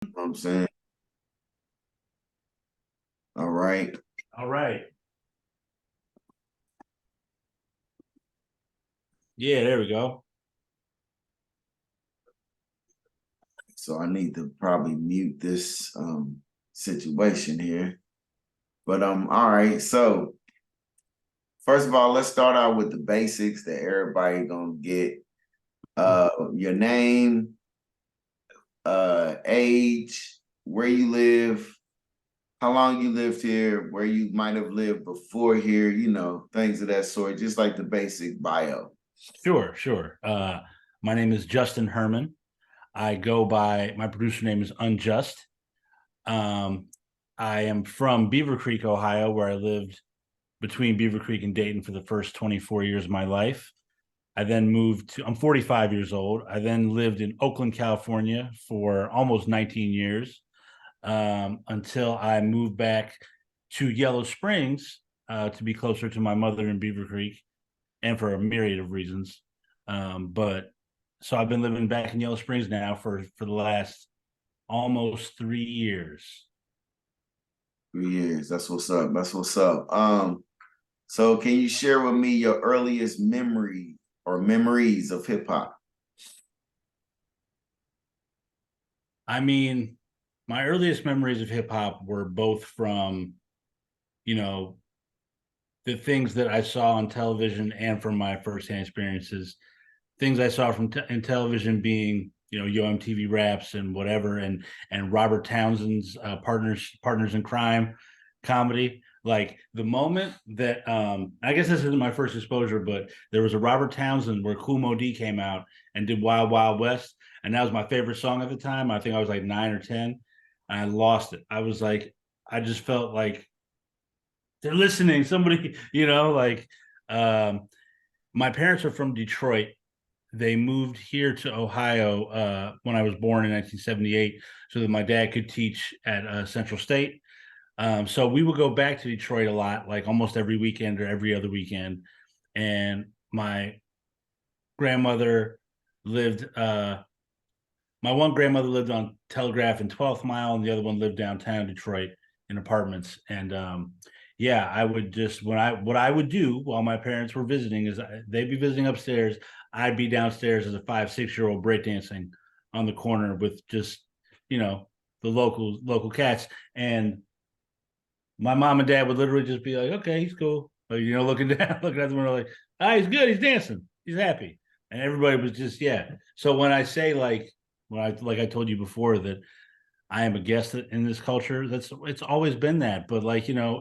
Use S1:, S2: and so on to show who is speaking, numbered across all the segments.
S1: You know what I'm saying? All right.
S2: All right. Yeah, there we go.
S1: So I need to probably mute this situation here. But all right. So first of all, let's start out with the basics that everybody gonna get. Your name, age, where you live, how long you lived here, where you might have lived before here, things of that sort, just like the basic bio.
S2: Sure, sure. My name is Justin Herman. I go by my producer name is Unjust. Um, I am from Beaver Creek, Ohio, where I lived between Beaver Creek and Dayton for the first 24 years of my life. I'm 45 years old. I then lived in Oakland, California for almost 19 years until I moved back to Yellow Springs to be closer to my mother in Beaver Creek and for a myriad of reasons. But so I've been living back in Yellow Springs now for the last almost 3 years.
S1: 3 years. That's what's up. That's what's up. So can you share with me your earliest memory or memories of hip hop?
S2: I mean, my earliest memories of hip hop were both from, you know, the things that I saw on television and from my firsthand experiences. Things I saw in television being, Yo MTV Raps and whatever, and Robert Townsend's partners in crime comedy. Like the moment that I guess this isn't my first exposure, but there was a Robert Townsend where Kool Moe Dee came out and did Wild Wild West, and that was my favorite song at the time. I think I was like 9 or 10, and I lost it. I was like, I just felt like they're listening. Somebody, my parents are from Detroit. They moved here to Ohio when I was born in 1978 so that my dad could teach at Central State. So we would go back to Detroit a lot, like almost every weekend or every other weekend. And my grandmother lived, my one grandmother lived on Telegraph and 12th Mile, and the other one lived downtown Detroit in apartments. And yeah, I would just what I would do while my parents were visiting is they'd be visiting upstairs. I'd be downstairs as a 5, 6 year old breakdancing on the corner with just you know the local cats. And my mom and dad would literally just be like, "Okay, he's cool," like, looking down, looking at the window, like, "Ah, he's good, he's dancing, he's happy," and everybody was just yeah. So when I say when I told you before that I am a guest in this culture, it's always been that, but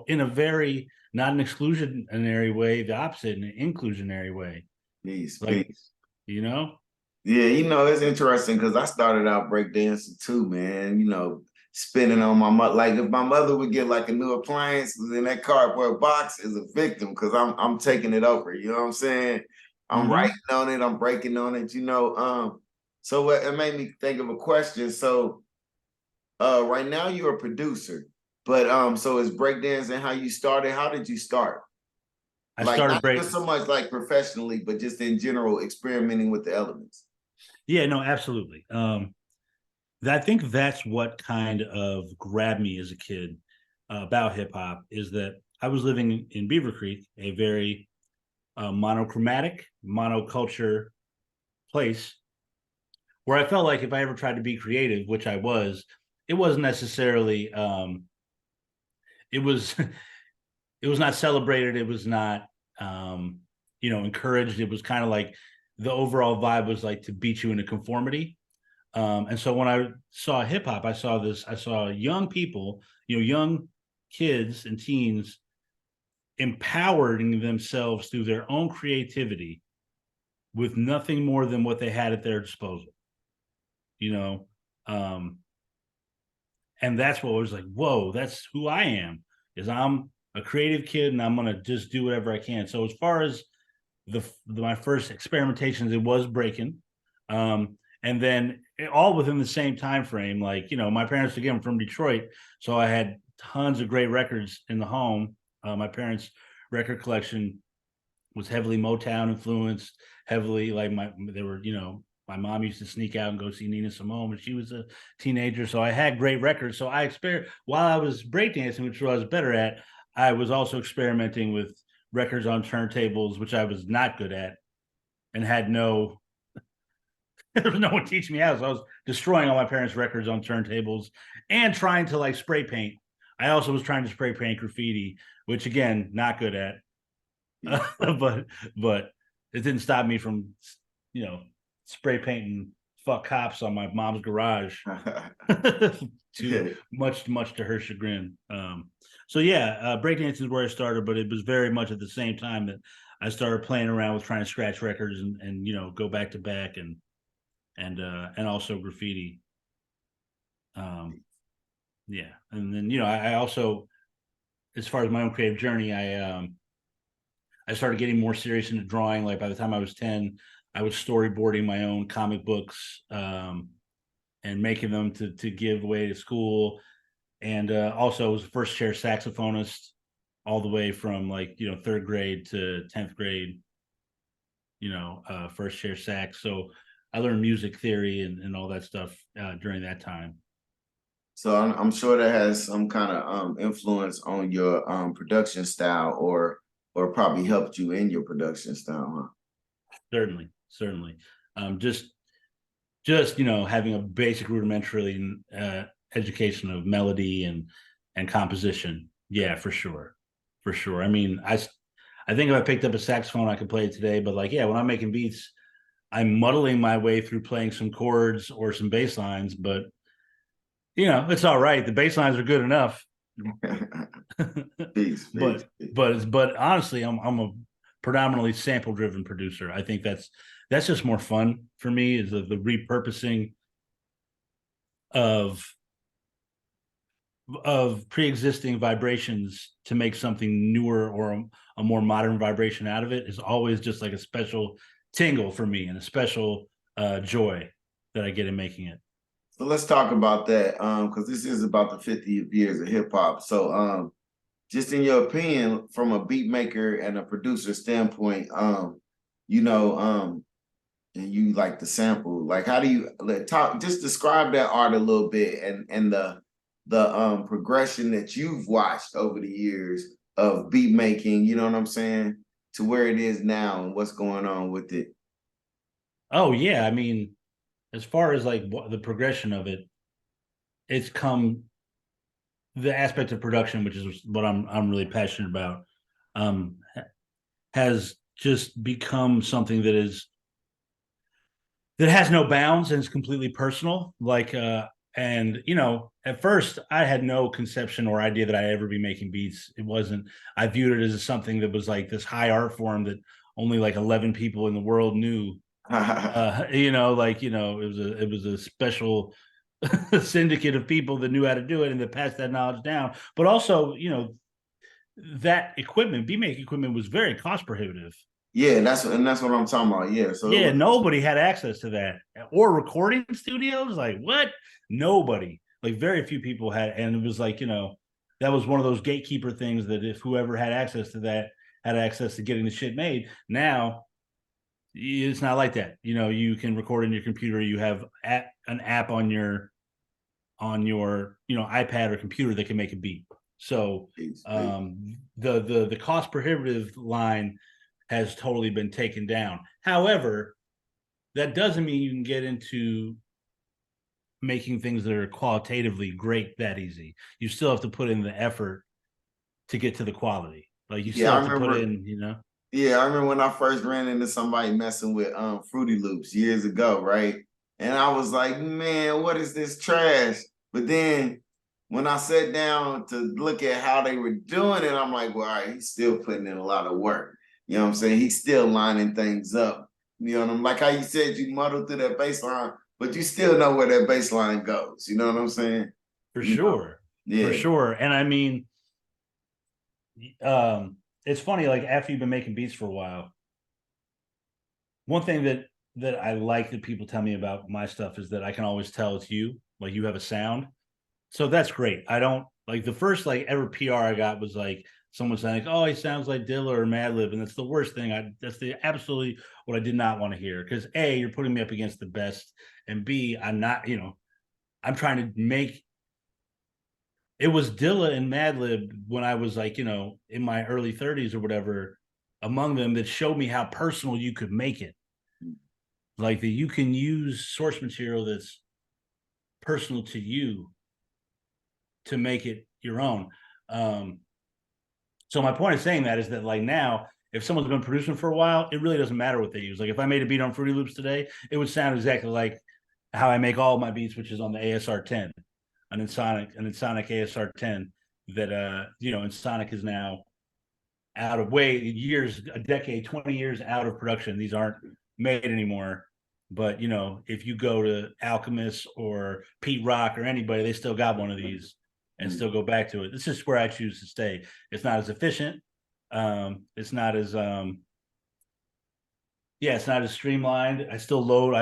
S2: in a very not an exclusionary way, the opposite, an inclusionary way,
S1: Peace,
S2: like
S1: peace.
S2: you know.
S1: Yeah, it's interesting because I started out breakdancing too, man. Spinning on my mother. Like if my mother would get like a new appliance, then that cardboard box is a victim because I'm taking it over. You know what I'm saying? I'm writing
S2: Mm-hmm.
S1: on it, I'm breaking on it, So it made me think of a question. So right now you're a producer, but so is breakdancing how you started? How did you start?
S2: I
S1: Like
S2: started
S1: not even
S2: break.
S1: so much like professionally, but just in general, experimenting with the elements.
S2: Yeah, no, absolutely. I think that's what kind of grabbed me as a kid about hip hop is that I was living in Beaver Creek, a very monochromatic, monoculture place where I felt like if I ever tried to be creative, which I was, it wasn't necessarily it was it was not celebrated. It was not encouraged. It was kind of like the overall vibe was like to beat you into conformity. And so when I saw hip hop, I saw young people, young kids and teens empowering themselves through their own creativity with nothing more than what they had at their disposal, you know. Um, and that's what was like, whoa, that's who I am. Is I'm a creative kid and I'm gonna just do whatever I can. So as far as my first experimentations, it was breaking, and then all within the same time frame. Like my parents again from Detroit, so I had tons of great records in the home. My parents' record collection was heavily Motown influenced, heavily like they were My mom used to sneak out and go see Nina Simone when she was a teenager. So I had great records. So I experienced while I was breakdancing, which I was better at. I was also experimenting with records on turntables, which I was not good at, and had no there was no one teaching me how. So I was destroying all my parents' records on turntables and trying to like spray paint. I also was trying to spray paint graffiti, which again, not good at.
S1: Yeah.
S2: But it didn't stop me from, you know, spray painting fuck cops on my mom's garage. Too much to her chagrin. So yeah, breakdancing is where I started, but it was very much at the same time that I started playing around with trying to scratch records and you know go back to back and also graffiti. Yeah, and then you know I also, as far as my own creative journey, I started getting more serious into drawing. Like by the time I was 10, I was storyboarding my own comic books and making them to give away to school. And also was a first chair saxophonist all the way from like, you know, third grade to 10th grade, you know, first chair sax. So I learned music theory and all that stuff during that time.
S1: So I'm sure that has some kind of influence on your production style, or probably helped you in your production style, huh?
S2: Certainly, certainly. Just you know having a basic rudimentary education of melody and composition. Yeah, for sure. I mean, I think if I picked up a saxophone, I could play it today. But like, yeah, when I'm making beats, I'm muddling my way through playing some chords or some bass lines. But you know, it's all right. The bass lines are good enough.
S1: Peace, peace,
S2: but
S1: peace.
S2: but honestly, I'm a predominantly sample driven producer. I think that's just more fun for me is the repurposing of pre-existing vibrations to make something newer or a more modern vibration out of it is always just like a special tingle for me and a special joy that I get in making it.
S1: So let's talk about that, because this is about the 50th years of hip hop. So just in your opinion, from a beat maker and a producer standpoint, you know, and you like the sample, like how do you talk? Just describe that art a little bit and the progression that you've watched over the years of beat making. You know what I'm saying? To where it is now and what's going on with it.
S2: Oh yeah, I mean, as far as like the progression of it, it's come the aspect of production, which is what I'm really passionate about, um, has just become something that has no bounds and is completely personal. Like, and you know, at first I had no conception or idea that I'd ever be making beats. It wasn't. I viewed it as something that was like this high art form that only like 11 people in the world knew. You know, like you know, it was a special syndicate of people that knew how to do it and that passed that knowledge down. But also, you know, that equipment, beat making equipment, was very cost prohibitive.
S1: Yeah, that's what I'm talking about. Yeah, so it
S2: Yeah,
S1: was.
S2: nobody had access to that or recording studios. Like what? Nobody. Like very few people had, and it was like you know that was one of those gatekeeper things that if whoever had access to that had access to getting the shit made. Now it's not like that. You know, you can record in your computer. You have an app on your you know iPad or computer that can make a beat. So
S1: Peace, peace.
S2: the cost prohibitive line has totally been taken down. However, that doesn't mean you can get into making things that are qualitatively great that easy. You still have to put in the effort to get to the quality. Like you
S1: Yeah,
S2: still
S1: I
S2: have to put
S1: remember.
S2: in, you know.
S1: Yeah, I remember when I first ran into somebody messing with Fruity Loops years ago, right? And I was like, man, what is this trash? But then when I sat down to look at how they were doing it, I'm like, well, all right, he's still putting in a lot of work. You know what I'm saying? He's still lining things up. You know what I'm like how you said you muddled through that baseline, but you still know where that baseline goes. You know what I'm saying?
S2: For
S1: You know,
S2: sure. For
S1: yeah.
S2: sure. And I mean, um, it's funny, like after you've been making beats for a while, one thing that I like that people tell me about my stuff is that I can always tell it's you. Like you have a sound. So that's great. I don't like the first like ever PR I got was like someone saying, like, "Oh, he sounds like Dilla or Madlib," and that's the worst thing. That's the absolutely what I did not want to hear, because A, you're putting me up against the best, and B, I'm not, I'm trying to make it was Dilla and Madlib when I was like, in my early 30s or whatever, among them that showed me how personal you could make it. Like that you can use source material that's personal to you to make it your own. Um, so my point of saying that is that like now, if someone's been producing for a while, it really doesn't matter what they use. Like if I made a beat on Fruity Loops today, it would sound exactly like how I make all my beats, which is on the ASR 10, an Ensoniq ASR 10 that Ensoniq is now out of years, a decade, 20 years out of production. These aren't made anymore. But if you go to Alchemist or Pete Rock or anybody, they still got one of these and still go back to it. This is where I choose to stay. It's not as efficient. It's not as it's not as streamlined. I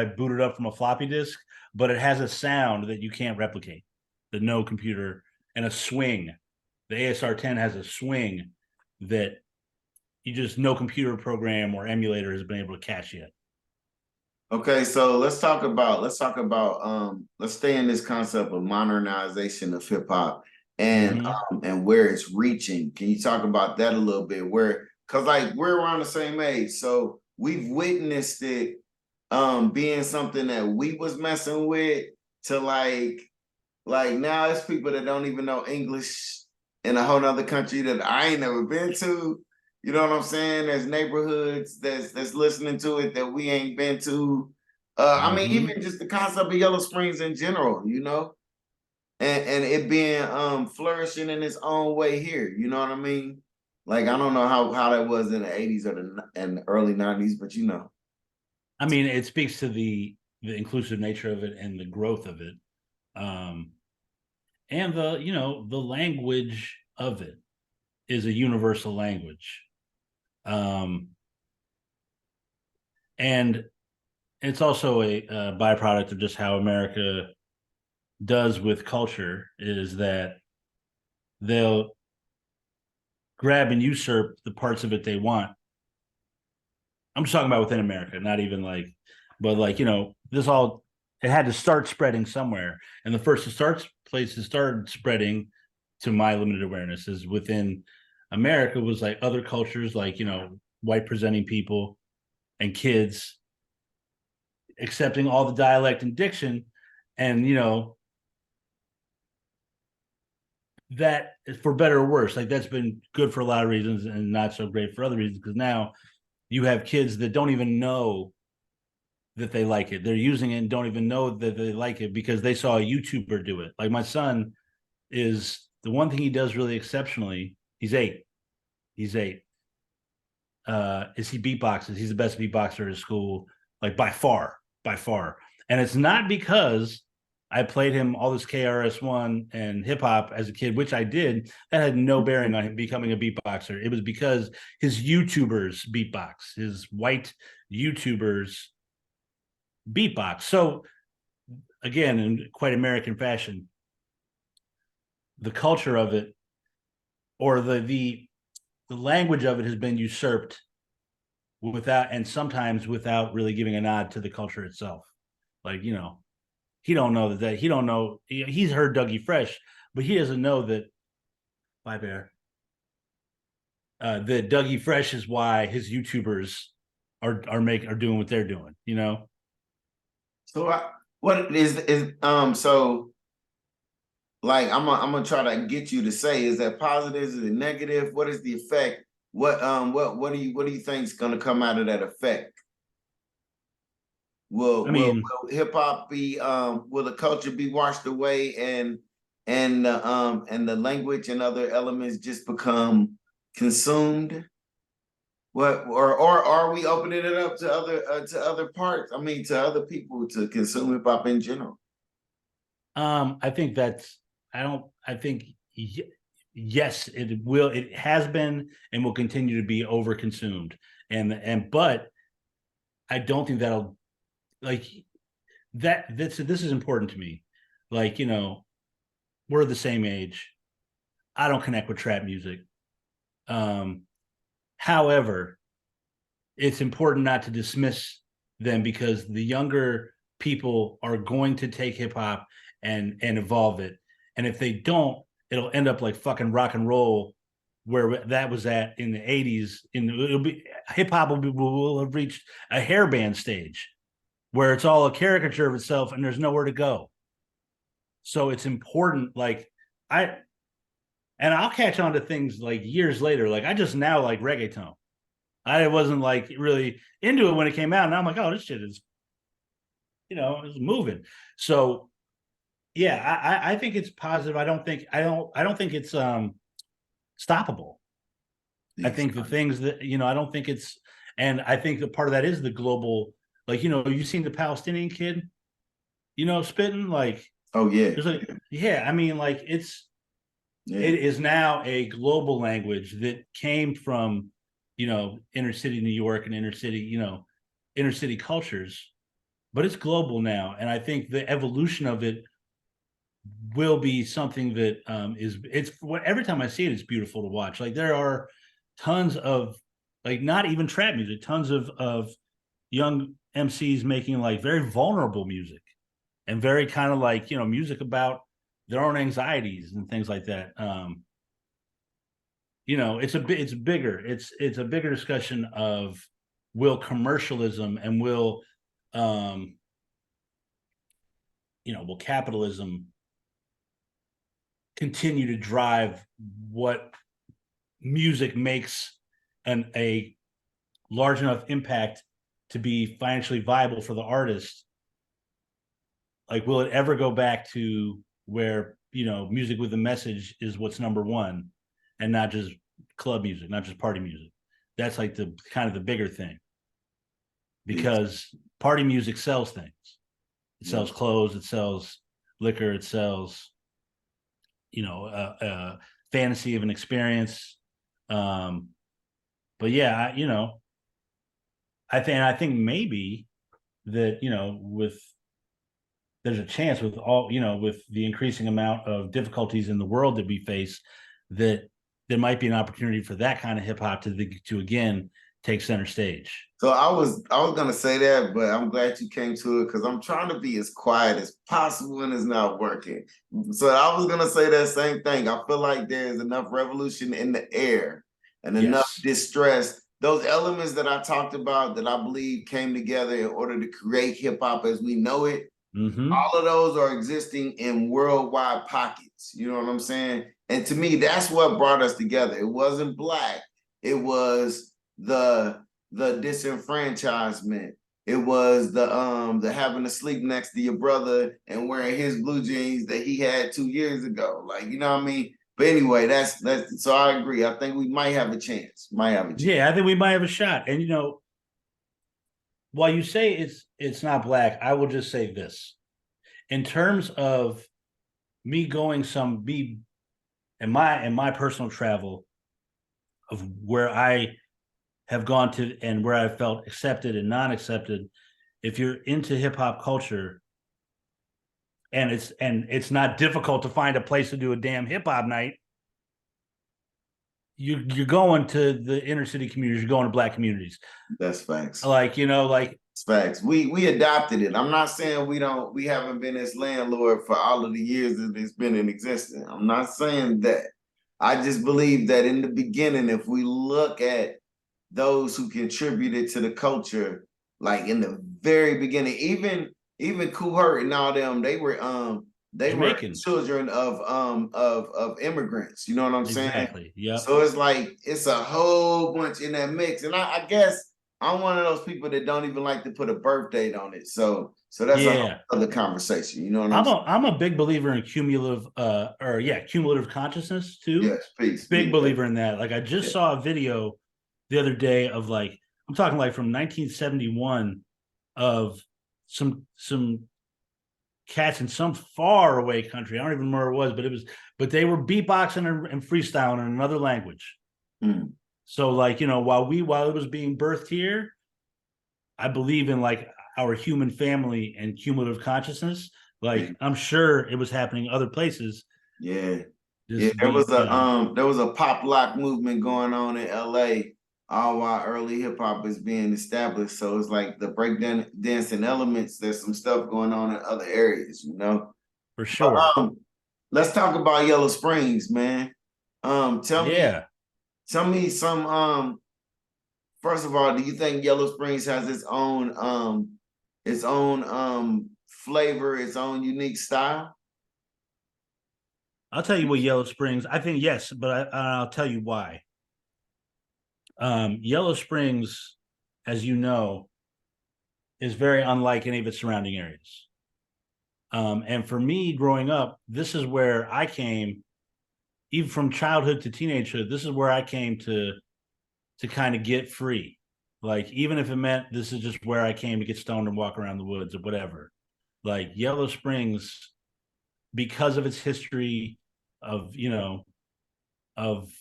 S2: boot it up from a floppy disk, but it has a sound that you can't replicate, that no computer, and a swing. The ASR 10 has a swing that no computer program or emulator has been able to catch yet.
S1: Okay, so let's stay in this concept of modernization of hip hop and where it's reaching. Can you talk about that a little bit? Cause like we're around the same age, so we've witnessed it being something that we was messing with to like now it's people that don't even know English in a whole nother country that I ain't never been to. You know what I'm saying? There's neighborhoods that's listening to it that we ain't been to. I mean, even just the concept of Yellow Springs in general, and it being flourishing in its own way here. You know what I mean? Like I don't know how that was in the 80s or the early 90s, but
S2: I mean, it speaks to the inclusive nature of it and the growth of it, and the language of it is a universal language, and it's also a byproduct of just how America does with culture, is that they'll grab and usurp the parts of it they want. I'm just talking about within America, not even like, but like, it had to start spreading somewhere. And the first place to start spreading, to my limited awareness, is within America, was like other cultures, like, white presenting people and kids accepting all the dialect and diction. And, that, for better or worse, like that's been good for a lot of reasons and not so great for other reasons, because now you have kids that don't even know that they like it. They're using it and don't even know that they like it because they saw a YouTuber do it. Like my son, is the one thing he does really exceptionally. He's 8. He's 8. Is he beatboxes? He's the best beatboxer in his school, like by far, by far. And it's not because I played him all this KRS-One and hip hop as a kid, which I did. That had no bearing on him becoming a beatboxer. It was because his YouTubers beatbox, his white YouTubers beatbox. So again, in quite American fashion, the culture of it, or the language of it, has been usurped without, and sometimes without really giving a nod to the culture itself. Like, he don't know that he don't know. He's heard Dougie Fresh, but he doesn't know that. Bye, Bear. That Dougie Fresh is why his YouTubers are doing what they're doing.
S1: So what is so like I'm gonna try to get you to say, is that positive, is it negative, what is the effect, what do you think is gonna come out of that effect? Will hip hop be will the culture be washed away, and the language and other elements just become consumed? What, or are we opening it up to other parts? I mean, to other people to consume hip hop in general?
S2: I think that's. I don't. I think yes, it will. It has been and will continue to be overconsumed, but I don't think that'll, like, this is important to me. Like, we're the same age. I don't connect with trap music. Um, however, it's important not to dismiss them because the younger people are going to take hip hop and evolve it. And if they don't, it'll end up like fucking rock and roll where that was at in the 80s. It'll be hip hop will have reached a hairband stage where it's all a caricature of itself and there's nowhere to go. So it's important, like I and I'll catch on to things like years later. Like I just now like reggaeton. I wasn't like really into it when it came out. And I'm like, oh, this shit is, it's moving. So yeah, I think it's positive. I don't think it's stoppable. I think the things that, I don't think it's, and I think that part of that is the global, like, you've seen the Palestinian kid, spitting like,
S1: Oh yeah,
S2: there's like, yeah, I mean, like it
S1: yeah.
S2: is now a global language that came from, inner city New York and inner city cultures, but it's global now. And I think the evolution of it will be something that it's what every time I see it, it's beautiful to watch. Like there are tons of like not even trap music, tons of young MCs making like very vulnerable music and very kind of like music about their own anxieties and things like that. It's a bigger discussion of will commercialism and um will capitalism continue to drive what music makes a large enough impact to be financially viable for the artist. Like will it ever go back to where music with a message is what's number one and not just club music, not just party music? That's like the kind of the bigger thing, because party music sells things. It sells clothes, it sells liquor, it sells fantasy of an experience. But yeah, I think maybe that with there's a chance with all with the increasing amount of difficulties in the world that we face, that there might be an opportunity for that kind of hip hop to again take center stage.
S1: So I was gonna say that, but I'm glad you came to it because I'm trying to be as quiet as possible and it's not working. So I was gonna say that same thing. I feel like there's enough revolution in the air and enough
S2: Yes.
S1: distress. Those elements that I talked about that I believe came together in order to create hip hop as we know it,
S2: Mm-hmm.
S1: all of those are existing in worldwide pockets. You know what I'm saying? And to me, that's what brought us together. It wasn't black. It was the disenfranchisement. It was the having to sleep next to your brother and wearing his blue jeans that he had 2 years ago. Like, you know what I mean? But anyway, that's so I agree. I think we might have a chance. Might have a chance.
S2: Yeah, I think we might have a shot. And while you say it's not black, I will just say this. In terms of me and my personal travel of where I have gone to and where I felt accepted and non-accepted, if you're into hip hop culture and it's not difficult to find a place to do a damn hip hop night, you're going to the inner city communities, you're going to black communities.
S1: That's facts.
S2: Like
S1: Facts. We adopted it. I'm not saying we haven't been its landlord for all of the years that it's been in existence. I'm not saying that. I just believe that in the beginning, if we look at those who contributed to the culture, like in the very beginning, even Kool Herc and all them, they were
S2: Jamaican.
S1: children of immigrants. You know what I'm saying?
S2: Exactly. Yep.
S1: So it's like it's a whole bunch in that mix. And I guess I'm one of those people that don't even like to put a birth date on it. So that's a whole
S2: Yeah.
S1: other conversation. You know what I'm saying?
S2: I'm a big believer in cumulative consciousness too.
S1: Yes, peace,
S2: Big
S1: peace.
S2: believer in that. Like I just
S1: Yeah.
S2: saw a video the other day of like I'm talking like from 1971 of some cats in some far away country. I don't even remember where it was, but they were beatboxing and freestyling in another language.
S1: Mm.
S2: So like, while it was being birthed here, I believe in like our human family and cumulative consciousness. Like I'm sure it was happening other places.
S1: Yeah. Yeah,
S2: Just be, you know,
S1: there was a pop lock movement going on in LA, all while early hip hop is being established. So it's like the dancing elements, there's some stuff going on in other areas, you know.
S2: for
S1: But
S2: sure.
S1: let's talk about Yellow Springs, man. Tell me
S2: Yeah.
S1: some first of all, do you think Yellow Springs has its own flavor, its own unique style?
S2: I'll tell you what Yellow Springs, I think yes, but I'll tell you why. Yellow Springs, as you know, is very unlike any of its surrounding areas. And for me, growing up, this is where I came, even from childhood to teenagehood. This is where I came to kind of get free. Like even if it meant this is just where I came to get stoned and walk around the woods or whatever. Like Yellow Springs, because of its history of of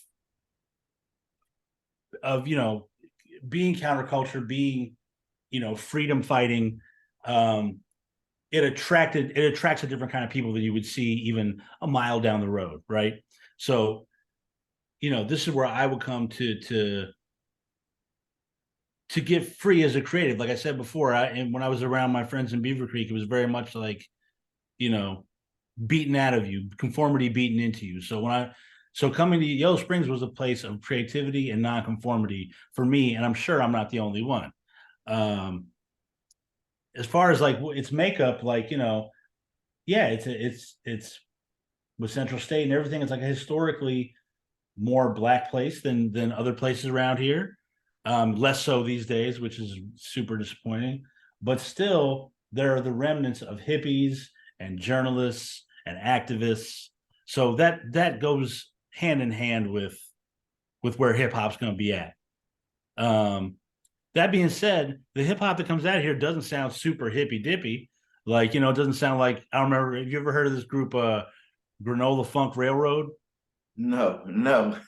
S2: of being counterculture, being freedom fighting, um, it attracts a different kind of people that you would see even a mile down the road, right? So this is where I would come to get free as a creative. Like I said before, and when I was around my friends in Beaver Creek, it was very much like you know beaten out of you, conformity beaten into you. So coming to Yellow Springs was a place of creativity and nonconformity for me, and I'm sure I'm not the only one. Um, as far as like its makeup, like yeah, it's with Central State and everything. It's like a historically more black place than other places around here. Less so these days, which is super disappointing. But still, there are the remnants of hippies and journalists and activists. So that goes hand in hand with where hip hop's going to be at. Um, that being said, the hip hop that comes out of here doesn't sound super hippy dippy. Like it doesn't sound like I don't remember. Have you ever heard of this group, Granola Funk Railroad?
S1: No, no.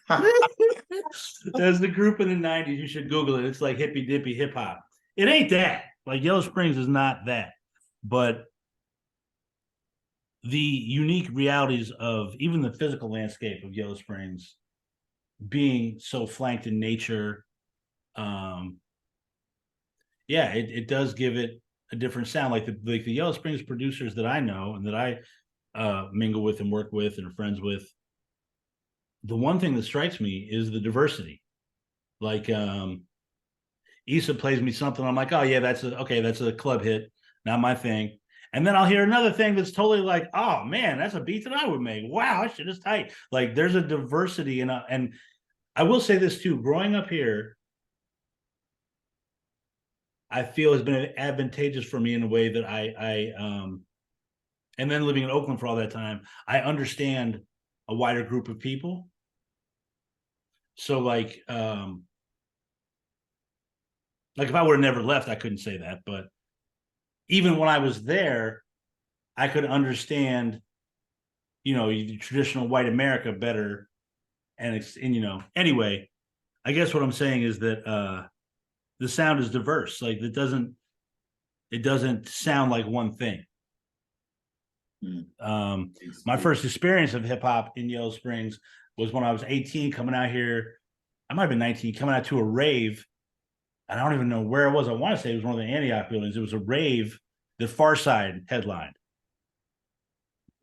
S2: There's the group in the '90s. You should Google it. It's like hippy dippy hip hop. It ain't that. Like Yellow Springs is not that, but the unique realities of even the physical landscape of Yellow Springs being so flanked in nature, um, yeah, it does give it a different sound. Like the Yellow Springs producers that I know and that I mingle with and work with and are friends with, the one thing that strikes me is the diversity. Like Issa plays me something, I'm like, oh yeah, that's a club hit, not my thing. And then I'll hear another thing that's totally like, oh man, that's a beat that I would make. Wow, that shit is tight. Like there's a diversity and I will say this too, growing up here, I feel has been advantageous for me in a way that I and then living in Oakland for all that time, I understand a wider group of people. So like if I would have never left, I couldn't say that. But even when I was there, I could understand, the traditional white America better. And anyway, I guess what I'm saying is that the sound is diverse. Like it doesn't sound like one thing.
S1: Mm,
S2: Um,
S1: it's-
S2: my
S1: it-
S2: first experience of hip hop in Yellow Springs was when I was 18, coming out here. I might have been 19, coming out to a rave. I don't even know where it was. I want to say it was one of the Antioch buildings. It was a rave that Far Side headlined.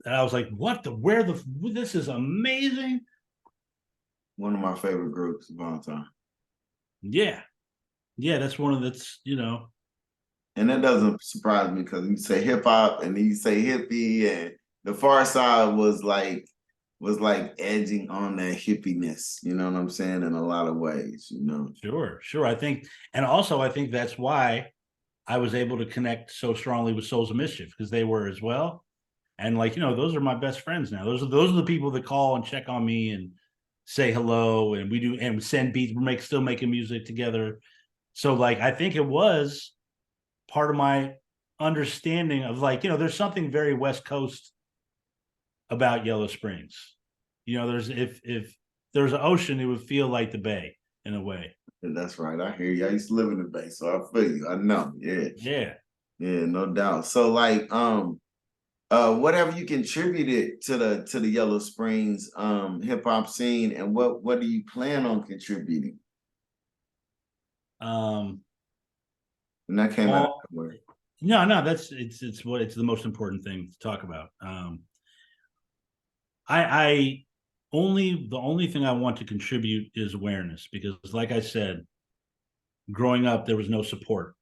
S2: And I was like, what this is amazing.
S1: One of my favorite groups of all time.
S2: Yeah. Yeah, that's one of that's.
S1: And that doesn't surprise me because you say hip hop and then you say hippie and the far side was like edging on that hippiness, you know what I'm saying, in a lot of ways, you know.
S2: Sure. I think that's why I was able to connect so strongly with Souls of Mischief because they were as well. And those are my best friends now. Those are the people that call and check on me and say hello, and we do and we send beats. Still making music together. So I think it was part of my understanding of there's something very West Coast about Yellow Springs. There's if there's an ocean, it would feel like the Bay in a way.
S1: And that's right. I hear you. I used to live in the Bay, so I feel you. I know. Yeah.
S2: Yeah.
S1: Yeah, no doubt. So What have you contributed to the Yellow Springs hip hop scene, and what do you plan on contributing?
S2: Um,
S1: And that came out of
S2: all,
S1: nowhere.
S2: no, it's the most important thing to talk about. I only the only thing I want to contribute is awareness because, like I said, growing up there was no support.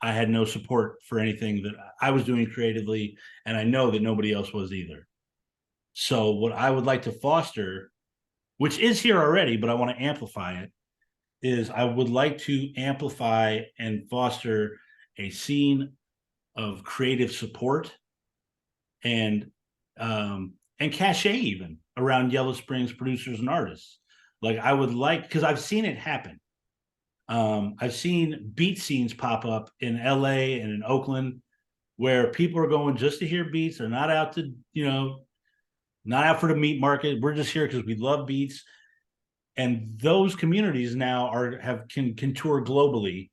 S2: I had no support for anything that I was doing creatively, and I know that nobody else was either. So, what I would like to foster, which is here already, but I want to amplify it, is I would like to amplify and foster a scene of creative support and cachet even around Yellow Springs producers and artists. Like I would like because I've seen it happen. I've seen beat scenes pop up in LA and in Oakland where people are going just to hear beats. They're not out to, not out for the meat market. We're just here because we love beats. And those communities now can tour globally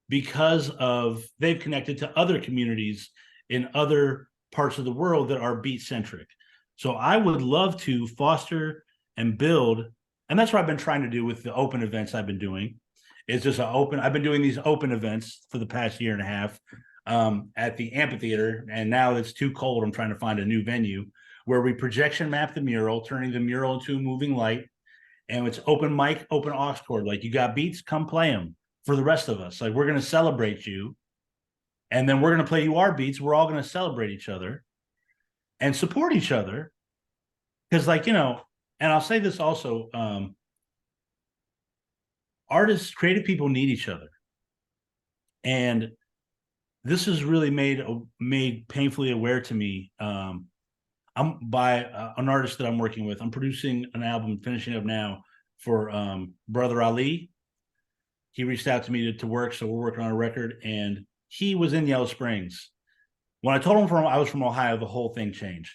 S2: because of they've connected to other communities in other parts of the world that are beat centric. So I would love to foster and build, and that's what I've been trying to do with the open events I've been doing. It's just I've been doing these open events for the past year and a half at the amphitheater, and now it's too cold. I'm trying to find a new venue where we projection map the mural, turning the mural into a moving light, and it's open mic, open aux cord. Like you got beats, come play them for the rest of us. Like we're going to celebrate you, and then we're going to play you our beats. We're all going to celebrate each other and support each other because, and I'll say this also: artists, creative people need each other, and this is really made painfully aware to me. I'm by an artist that I'm working with. I'm producing an album, finishing up now for Brother Ali. He reached out to me to work, so we're working on a record, and he was in Yellow Springs. When I told him I was from Ohio, the whole thing changed.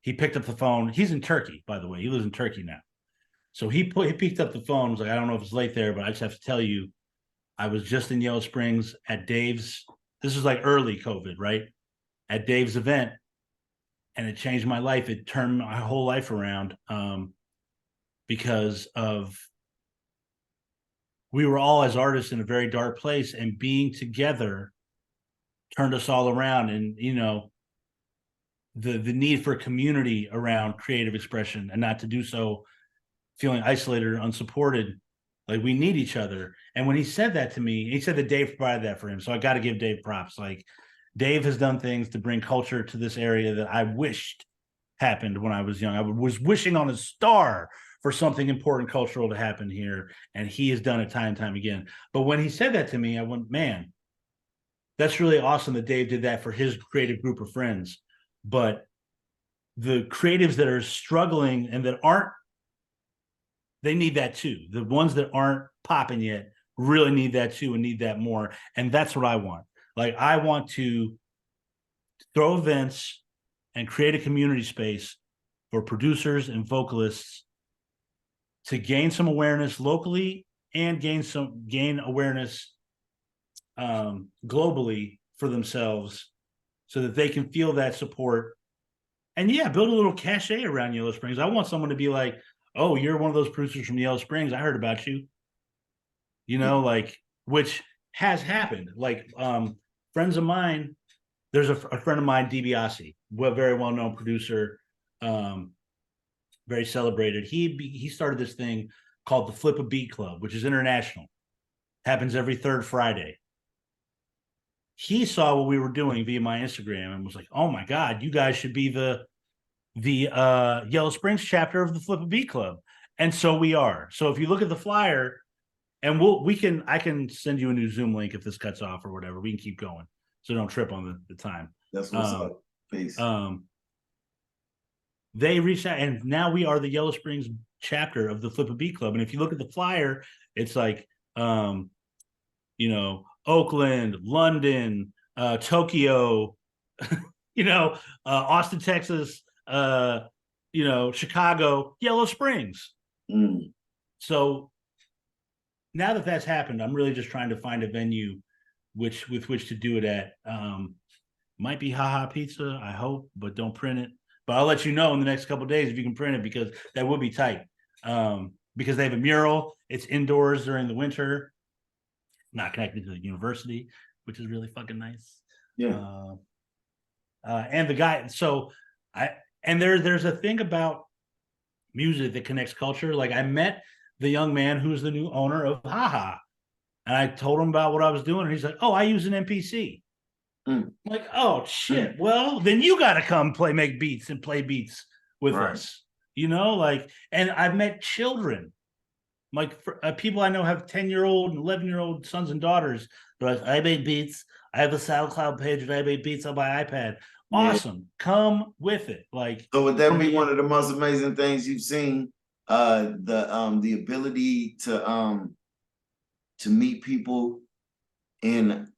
S2: He picked up the phone. He's in Turkey, by the way. He lives in Turkey now. So he picked up the phone. Was like, I don't know if it's late there, but I just have to tell you, I was just in Yellow Springs at Dave's. This is like early COVID, right? At Dave's event, and it changed my life. It turned my whole life around because of we were all as artists in a very dark place, and being together turned us all around. And the need for community around creative expression and not to do so feeling isolated or unsupported. Like we need each other. And when he said that to me, he said that Dave provided that for him. So I got to give Dave props. Like Dave has done things to bring culture to this area that I wished happened when I was young. I was wishing on a star for something important cultural to happen here. And he has done it time and time again. But when he said that to me, I went, man, that's really awesome that Dave did that for his creative group of friends. But the creatives that are struggling and that aren't, they need that too. The ones that aren't popping yet really need that too and need that more. And that's what I want. Like I want to throw events and create a community space for producers and vocalists to gain some awareness locally and gain awareness globally for themselves so that they can feel that support. And yeah, build a little cachet around Yellow Springs. I want someone to be like, oh, you're one of those producers from Yellow Springs. I heard about you. Like which has happened. Like friends of mine, there's a friend of mine, DiBiase, very well-known producer, very celebrated. He started this thing called the Flip a Beat Club, which is international. Happens every third Friday. He saw what we were doing via my Instagram and was like, "Oh my God, you guys should be the Yellow Springs chapter of the Flip a Beat Club." And so we are. So if you look at the flyer, and I can send you a new Zoom link if this cuts off or whatever. We can keep going, so don't trip on the time.
S1: That's what's up. Peace.
S2: They reached out, and now we are the Yellow Springs chapter of the Flip a Beat Club. And if you look at the flyer, it's like Oakland, London, Tokyo, Austin, Texas, Chicago, Yellow Springs.
S1: Mm.
S2: So now that that's happened, I'm really just trying to find a venue with which to do it at. Might be haha pizza, I hope, but don't print it. But I'll let you know in the next couple days if you can print it, because that would be tight. Because they have a mural, it's indoors during the winter, not connected to the university, which is really fucking nice.
S1: Yeah.
S2: And the guy, so I and there's a thing about music that connects culture. Like I met the young man who's the new owner of Haha, and I told him about what I was doing, and he's like, "Oh, I use an MPC."
S1: Mm.
S2: I'm like, "Oh shit! Well, then you got to come make beats and play beats with
S1: Right.
S2: us." Like, and I've met children, like people I know have 10-year-old and 11-year-old sons and daughters. They're like, "I make beats. I have a SoundCloud page, and I make beats on my iPad."
S1: Yeah.
S2: Awesome, come with it. Like,
S1: So would that
S2: from
S1: be
S2: a,
S1: one of the most amazing things you've seen? The ability to meet people in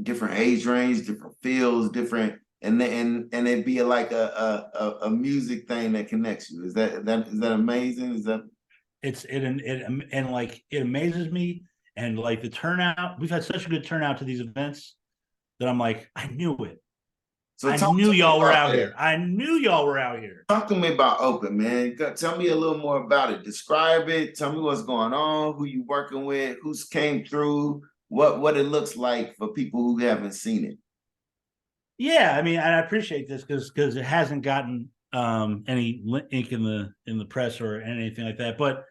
S1: different age range, different fields, different and it be like a music thing that connects you. Is that amazing? Is that
S2: and like it amazes me, and like the turnout. We've had such a good turnout to these events that I'm like, I knew it.
S1: so
S2: I
S1: talk
S2: knew
S1: to me
S2: y'all were
S1: about
S2: out
S1: that.
S2: here. I knew y'all were out here.
S1: Talk to me about Open, man. Tell me a little more about it. Describe it. Tell me what's going on, who you working with, who's came through, what it looks like for people who haven't seen it.
S2: Yeah, I mean, and I appreciate this because it hasn't gotten any ink in the press or anything like that. But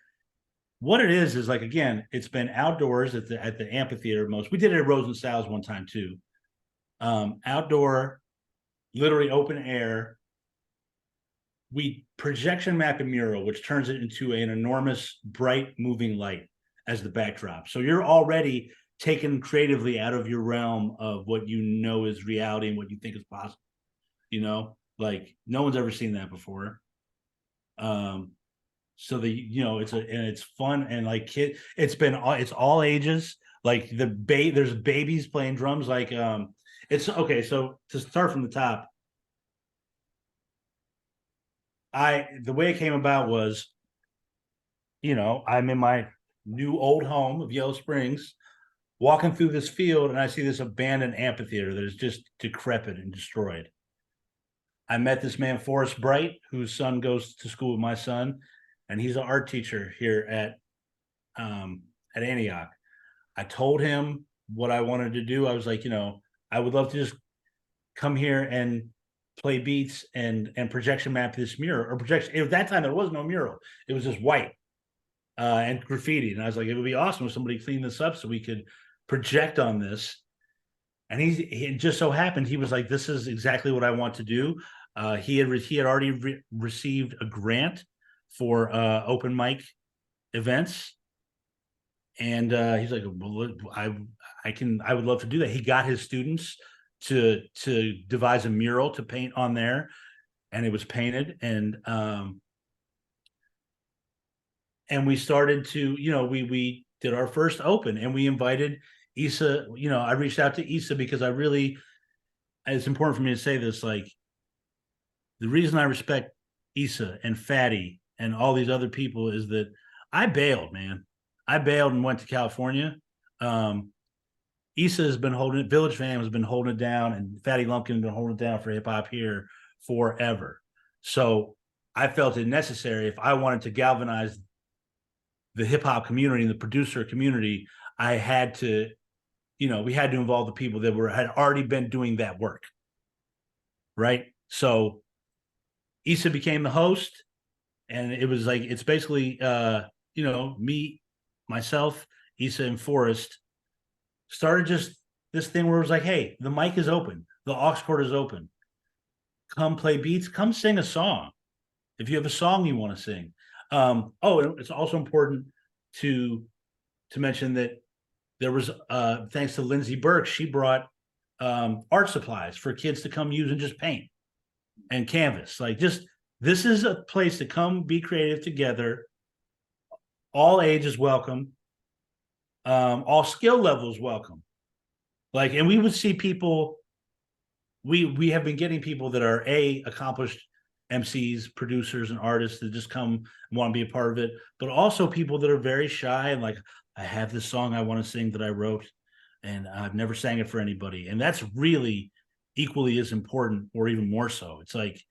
S2: what it is like, again, it's been outdoors at the amphitheater most. We did it at Rose and Sal's one time too. Outdoor, literally open air. We projection map a mural, which turns it into an enormous, bright, moving light as the backdrop. So you're already taken creatively out of your realm of what you know is reality and what you think is possible. Like no one's ever seen that before. So it's fun, and like it's all ages. Like there's babies playing drums. Like it's okay. So to start from the top, the way it came about was, I'm in my new old home of Yellow Springs, walking through this field, and I see this abandoned amphitheater that is just decrepit and destroyed. I met this man, Forrest Bright, whose son goes to school with my son, and he's an art teacher here at Antioch. I told him what I wanted to do. I was like, I would love to just come here and play beats and projection map this mural or projection. At that time, there was no mural; it was just white and graffiti. And I was like, it would be awesome if somebody cleaned this up so we could project on this. And he just so happened he was like, this is exactly what I want to do. He had already received a grant for open mic events, and he's like, well, I would love to do that. He got his students to devise a mural to paint on there, and it was painted, and we started to, we did our first open, and we invited Issa. I reached out to Issa because it's important for me to say this, like, the reason I respect Issa and Fatty and all these other people is that I bailed, man. I bailed and went to California. Issa has been holding it, Village Fam has been holding it down, and Fatty Lumpkin has been holding it down for hip hop here forever. So I felt it necessary, if I wanted to galvanize the hip hop community and the producer community, I had to, we had to involve the people that had already been doing that work. Right. So Issa became the host, and it was like, it's basically, me, myself, Issa, and Forrest started just this thing where it was like, hey, the mic is open, the aux cord is open. Come play beats, come sing a song. If you have a song you want to sing. It's also important to mention that there was, thanks to Lindsay Burke, she brought art supplies for kids to come use and just paint and canvas. Like, just, this is a place to come be creative together. All ages welcome. All skill levels welcome. Like, and we would see people, we have been getting people that are accomplished MCs, producers, and artists that just come and want to be a part of it, but also people that are very shy and like, I have this song I want to sing that I wrote, and I've never sang it for anybody. And that's really equally as important or even more so. It's like,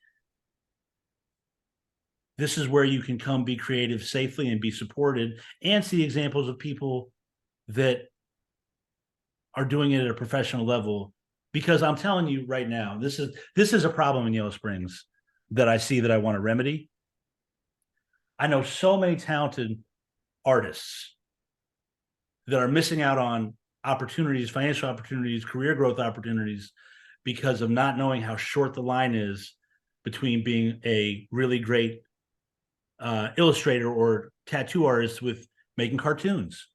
S2: this is where you can come be creative safely and be supported and see examples of people that are doing it at a professional level. Because I'm telling you right now, this is a problem in Yellow Springs that I see that I want to remedy. I know so many talented artists that are missing out on opportunities, financial opportunities, career growth opportunities, because of not knowing how short the line is between being a really great illustrator or tattoo artist with making cartoons,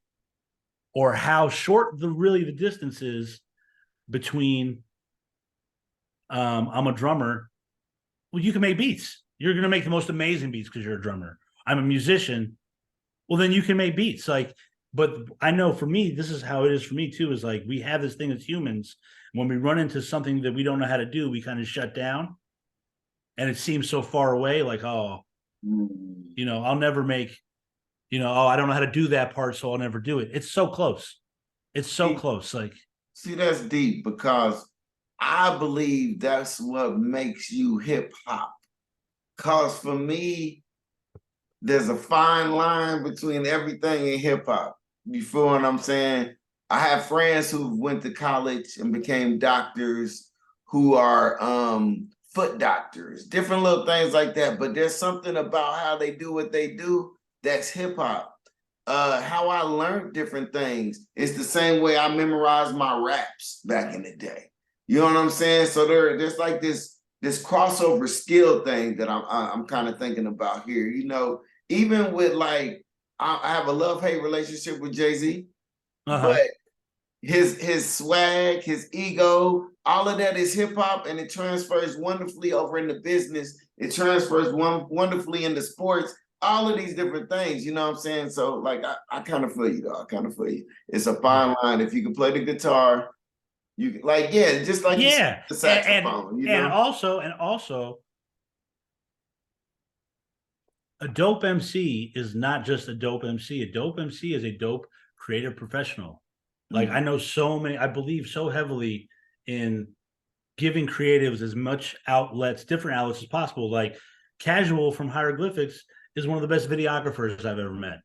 S2: or how short the distance is between I'm a drummer. Well, you can make beats. You're going to make the most amazing beats because you're a drummer. I'm a musician. Well, then you can make beats. Like, but I know for me, this is how it is for me too, is like, we have this thing as humans. When we run into something that we don't know how to do, we kind of shut down, and it seems so far away. Like, oh, I'll never make, oh, I don't know how to do that part, so I'll never do it. It's so close. It's so close. Like,
S1: see, that's deep, because I believe that's what makes you hip hop. Cause for me, there's a fine line between everything in hip hop. You feel what I'm saying? I have friends who went to college and became doctors, who are foot doctors, different little things like that. But there's something about how they do what they do that's hip hop. How I learned different things. It's the same way I memorized my raps back in the day. You know what I'm saying? So there's like this crossover skill thing that I'm kind of thinking about here. Even with like, I have a love-hate relationship with Jay-Z, but his swag, his ego, all of that is hip hop, and it transfers wonderfully over into business. It transfers wonderfully into sports. All of these different things, you know what I'm saying? So like, I kind of feel you though. I kind of feel you. It's a fine line. If you can play the guitar, you like, yeah, just like you said,
S2: yeah,
S1: the saxophone,
S2: and also, a dope MC is not just a dope MC. A dope MC is a dope creative professional. Like, I know so many, I believe so heavily in giving creatives as much different outlets as possible. Like, Casual from Hieroglyphics is one of the best videographers I've ever met.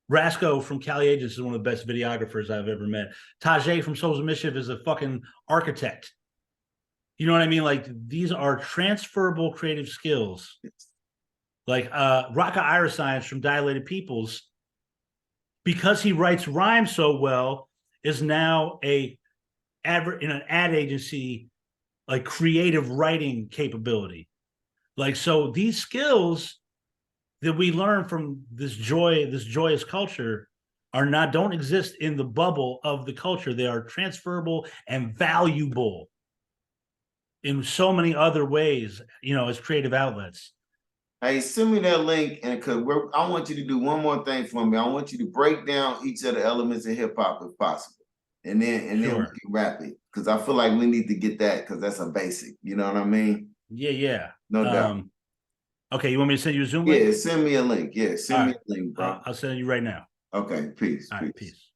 S2: Rasco from Cali Agents is one of the best videographers I've ever met. Tajay from Souls of Mischief is a fucking architect. You know what I mean? Like, these are transferable creative skills. Like Raka Iriscience from Dilated Peoples, because he writes rhymes so well, is now in an ad agency, like, creative writing capability. Like, so these skills that we learn from this joyous culture don't exist in the bubble of the culture. They are transferable and valuable in so many other ways, as creative outlets.
S1: Hey, send me that link, and I want you to do one more thing for me. I want you to break down each of the elements of hip hop if possible, and then we can wrap it, because I feel like we need to get that, because that's a basic. You know what I mean?
S2: Yeah.
S1: No doubt.
S2: Okay, you want me to send you a Zoom link?
S1: Yeah, send me a link. Yeah, send me a link, bro.
S2: I'll send you right now.
S1: Okay, peace.
S2: All right, peace.